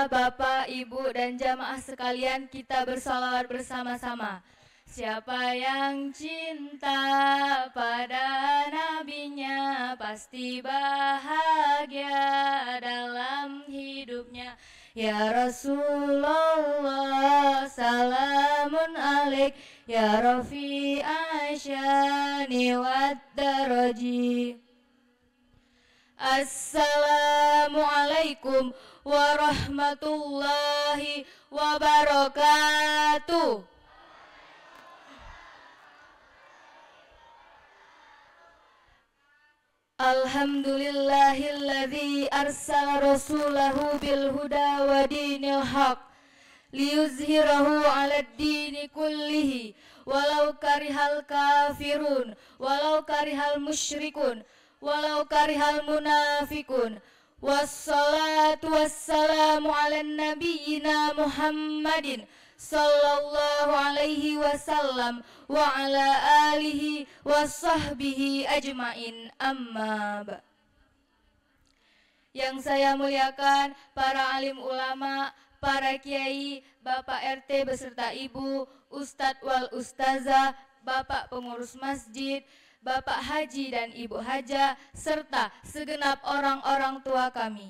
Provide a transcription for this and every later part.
Bapak, Ibu, dan jamaah sekalian, kita bersalawat bersama-sama. Siapa yang cinta pada nabinya pasti bahagia dalam hidupnya. Ya Rasulullah, salamun alaik, ya Rafi asyani wad daraji. Assalamualaikum warahmatullahi wabarakatuh. Alhamdulillahilladzi arsala rasulahu bil huda wa dinil haq liyuzhirahu 'alad dini kullihi walau karihal kafirun walau karihal musyrikun walau karihal munafikun. Wassalatu wassalamu ala nabiyyina Muhammadin sallallahu alaihi wasallam wa ala alihi wa sahbihi ajmain, amma ba'. Yang saya muliakan para alim ulama, para kiai, Bapak RT beserta Ibu, Ustadz wal Ustazah, Bapak pengurus masjid, Bapak Haji dan Ibu Haja, serta segenap orang-orang tua kami.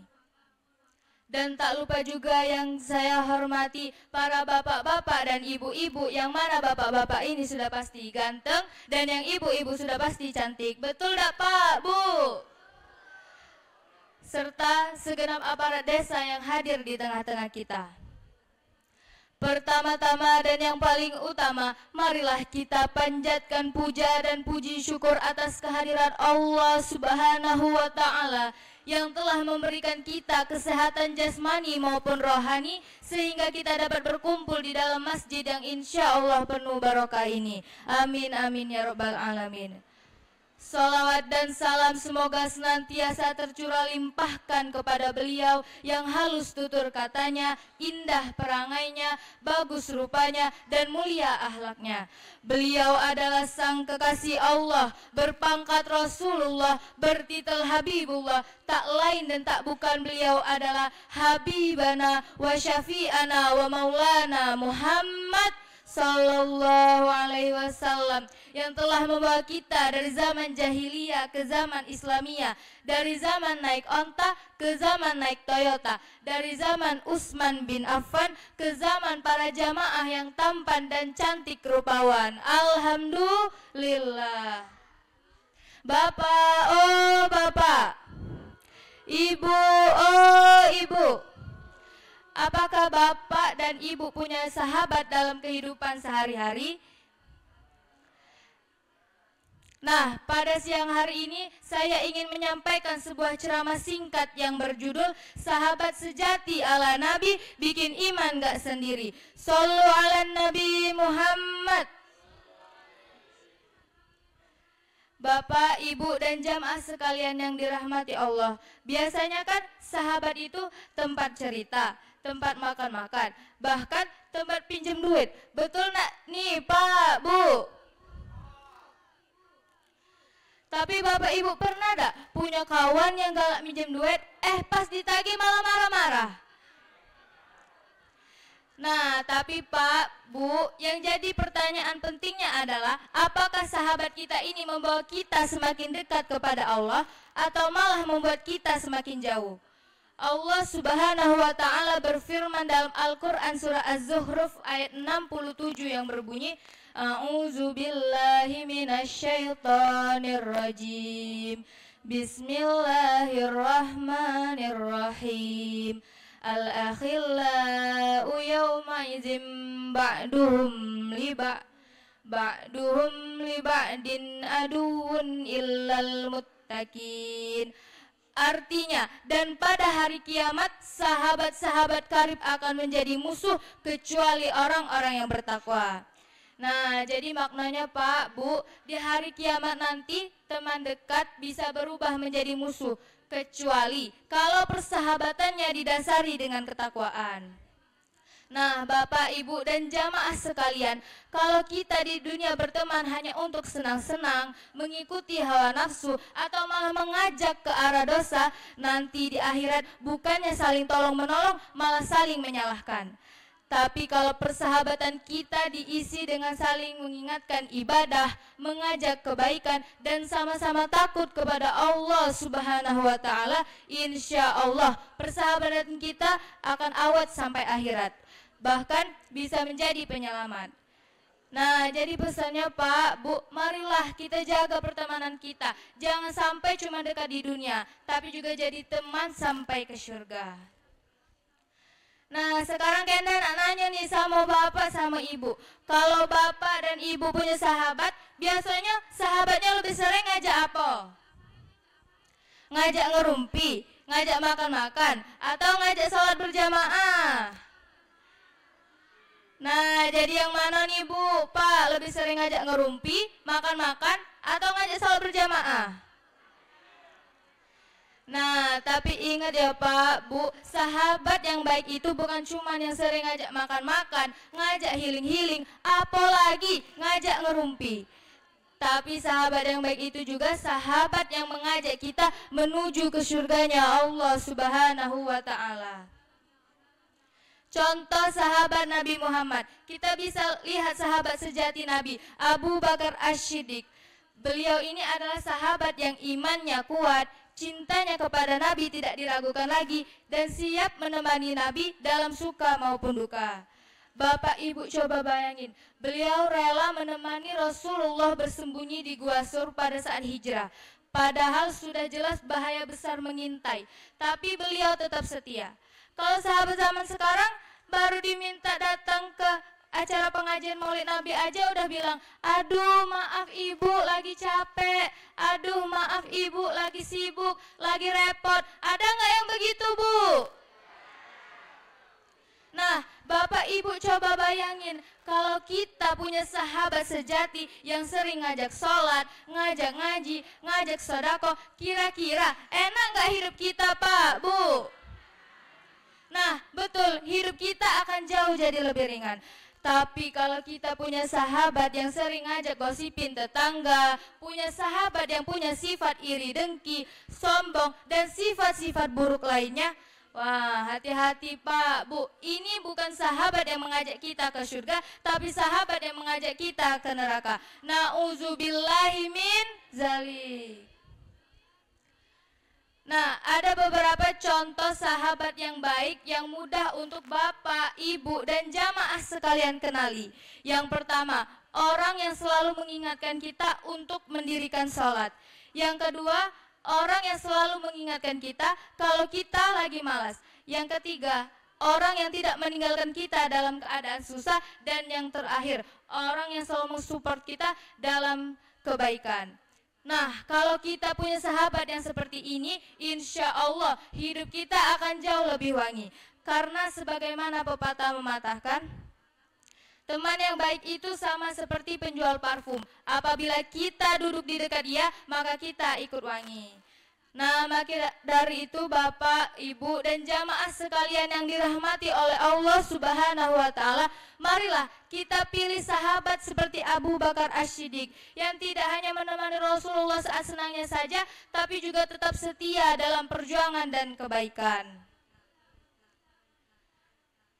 Dan tak lupa juga yang saya hormati para bapak-bapak dan ibu-ibu, yang mana bapak-bapak ini sudah pasti ganteng dan yang ibu-ibu sudah pasti cantik. Betul tak Pak, Bu? Serta segenap aparat desa yang hadir di tengah-tengah kita. Pertama-tama dan yang paling utama, marilah kita panjatkan puja dan puji syukur atas kehadiran Allah Subhanahu wa Ta'ala yang telah memberikan kita kesehatan jasmani maupun rohani sehingga kita dapat berkumpul di dalam masjid yang insya Allah penuh barokah ini. Amin amin ya rabbal alamin. Salawat dan salam semoga senantiasa tercurah limpahkan kepada beliau yang halus tutur katanya, indah perangainya, bagus rupanya, dan mulia akhlaknya. Beliau adalah sang kekasih Allah, berpangkat Rasulullah, bertitel Habibullah. Tak lain dan tak bukan beliau adalah Habibana wa Syafi'ana wa Maulana Muhammad sallallahu alaihi wasallam, yang telah membawa kita dari zaman jahiliyah ke zaman Islamiyah, dari zaman naik onta ke zaman naik Toyota, dari zaman Utsman bin Affan ke zaman para jamaah yang tampan dan cantik rupawan. Alhamdulillah. Bapak, oh Bapak, Ibu, oh Ibu, apakah Bapak dan Ibu punya sahabat dalam kehidupan sehari-hari? Nah, pada siang hari ini saya ingin menyampaikan sebuah ceramah singkat yang berjudul Sahabat Sejati ala Nabi Bikin Iman Gak Sendiri. Shollu ala Nabi Muhammad. Bapak, Ibu, dan jamaah sekalian yang dirahmati Allah, biasanya kan sahabat itu tempat cerita, tempat makan-makan, bahkan tempat pinjam duit. Betul nak nih Pak, Bu? Tapi Bapak Ibu pernah gak punya kawan yang galak minjem duit, pas ditagih malah marah-marah? Nah, tapi Pak, Bu, yang jadi pertanyaan pentingnya adalah apakah sahabat kita ini membawa kita semakin dekat kepada Allah atau malah membuat kita semakin jauh? Allah Subhanahu wa Ta'ala berfirman dalam Al-Quran surah Az-Zukhruf ayat 67 yang berbunyi, A'udzu billahi minasyaitonir rajim. Bismillahirrahmanirrahim. Al-akhillau yawma idzin ba'duhum li ba'din aduun illal muttaqin. Artinya, dan pada hari kiamat sahabat-sahabat karib akan menjadi musuh kecuali orang-orang yang bertakwa. Nah, jadi maknanya Pak, Bu, di hari kiamat nanti teman dekat bisa berubah menjadi musuh kecuali kalau persahabatannya didasari dengan ketakwaan. Nah, Bapak, Ibu, dan jamaah sekalian, kalau kita di dunia berteman hanya untuk senang-senang, mengikuti hawa nafsu, atau malah mengajak ke arah dosa, nanti di akhirat bukannya saling tolong-menolong, malah saling menyalahkan. Tapi kalau persahabatan kita diisi dengan saling mengingatkan ibadah, mengajak kebaikan, dan sama-sama takut kepada Allah Subhanahu wa Ta'ala, insya Allah persahabatan kita akan awet sampai akhirat, bahkan bisa menjadi penyelamat. Nah, jadi pesannya Pak, Bu, marilah kita jaga pertemanan kita. Jangan sampai cuma dekat di dunia, tapi juga jadi teman sampai ke surga. Nah, sekarang Kenda nak nanya nih sama Bapak sama Ibu. Kalau Bapak dan Ibu punya sahabat, biasanya sahabatnya lebih sering ngajak apa? Ngajak ngerumpi, ngajak makan-makan, atau ngajak sholat berjamaah? Nah, jadi yang mana nih Bu? Pak, lebih sering ngajak ngerumpi, makan-makan, atau ngajak sholat berjamaah? Nah, tapi ingat ya Pak, Bu, sahabat yang baik itu bukan cuma yang sering ngajak makan-makan, ngajak healing-healing, apalagi ngajak ngerumpi. Tapi sahabat yang baik itu juga sahabat yang mengajak kita menuju ke surganya Allah Subhanahu wa Ta'ala. Contoh sahabat Nabi Muhammad, kita bisa lihat sahabat sejati Nabi, Abu Bakar As-Siddiq. Beliau ini adalah sahabat yang imannya kuat, cintanya kepada Nabi tidak diragukan lagi, dan siap menemani Nabi dalam suka maupun duka. Bapak Ibu coba bayangin, beliau rela menemani Rasulullah bersembunyi di Gua Sur pada saat hijrah. Padahal sudah jelas bahaya besar mengintai, tapi beliau tetap setia. Kalau sahabat zaman sekarang baru diminta datang ke acara pengajian Maulid Nabi aja udah bilang, aduh maaf ibu lagi capek, aduh maaf ibu lagi sibuk, lagi repot. Ada nggak yang begitu Bu? Nah, Bapak Ibu coba bayangin, kalau kita punya sahabat sejati yang sering ngajak sholat, ngajak ngaji, ngajak sedekah, kira-kira enak nggak hidup kita Pak, Bu? Nah, betul, hidup kita akan jauh jadi lebih ringan. Tapi kalau kita punya sahabat yang sering ngajak gosipin tetangga, punya sahabat yang punya sifat iri dengki, sombong, dan sifat-sifat buruk lainnya, wah hati-hati Pak, Bu, ini bukan sahabat yang mengajak kita ke surga, tapi sahabat yang mengajak kita ke neraka. Na'udzubillahi min zalik. Nah, ada beberapa contoh sahabat yang baik yang mudah untuk Bapak, Ibu, dan jamaah sekalian kenali. Yang pertama, orang yang selalu mengingatkan kita untuk mendirikan sholat. Yang kedua, orang yang selalu mengingatkan kita kalau kita lagi malas. Yang ketiga, orang yang tidak meninggalkan kita dalam keadaan susah. Dan yang terakhir, orang yang selalu mensupport kita dalam kebaikan. Nah, kalau kita punya sahabat yang seperti ini, insya Allah hidup kita akan jauh lebih wangi. Karena sebagaimana pepatah mematahkan, teman yang baik itu sama seperti penjual parfum. Apabila kita duduk di dekat dia, maka kita ikut wangi. Nah, maka dari itu Bapak, Ibu, dan jamaah sekalian yang dirahmati oleh Allah Subhanahu wa Ta'ala, marilah kita pilih sahabat seperti Abu Bakar As-Siddiq yang tidak hanya menemani Rasulullah saat senangnya saja, tapi juga tetap setia dalam perjuangan dan kebaikan.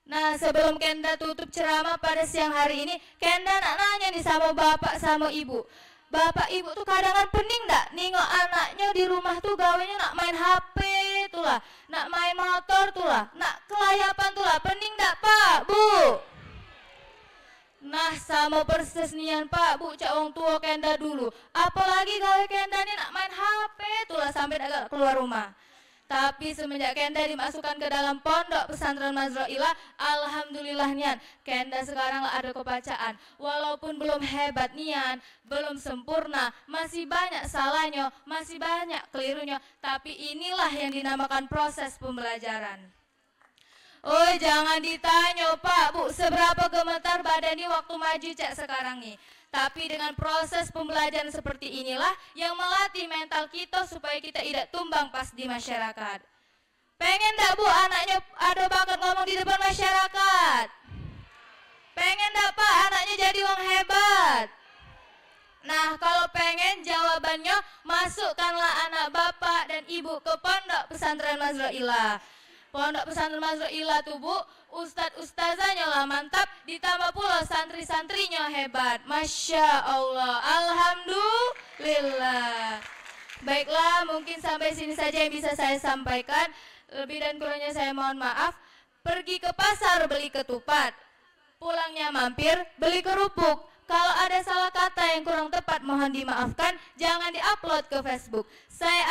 Nah, sebelum Kenda tutup ceramah pada siang hari ini, Kenda nak nanya nih sama Bapak sama Ibu. Bapak Ibu tuh kadang-kadang pening gak nengok anaknya di rumah tuh gawenya nak main HP tuh lah, nak main motor tuh lah, nak kelayapan tuh lah, pening gak Pak, Bu? Nah, sama persis nian Pak, Bu, cak wong tua Kenda dulu. Apalagi gawe Kenda nih nak main HP tuh lah sampai agak keluar rumah. Tapi semenjak Kenda dimasukkan ke dalam pondok pesantren Mazrailah, alhamdulillah nian, Kenda sekarang lah ada kebacaan. Walaupun belum hebat nian, belum sempurna, masih banyak salahnya, masih banyak kelirunya, tapi inilah yang dinamakan proses pembelajaran. Oh, jangan ditanya Pak, Bu, seberapa gemetar badannya waktu maju cek sekarang nih. Tapi dengan proses pembelajaran seperti inilah yang melatih mental kita supaya kita tidak tumbang pas di masyarakat. Pengen enggak Bu anaknya ada bakat ngomong di depan masyarakat? Pengen enggak Pak anaknya jadi orang hebat? Nah, kalau pengen jawabannya, masukkanlah anak bapak dan ibu ke Pondok Pesantren Mazroilah. Pondok Pesantren Mazroilah tuh Bu, ustadz-ustazahnya lah mantap, ditambah pula santri-santrinya hebat. Masya Allah, alhamdulillah. Baiklah, mungkin sampai sini saja yang bisa saya sampaikan. Lebih dan kurangnya saya mohon maaf. Pergi ke pasar beli ketupat, pulangnya mampir beli kerupuk. Kalau ada salah kata yang kurang tepat mohon dimaafkan, jangan diupload ke Facebook. Saya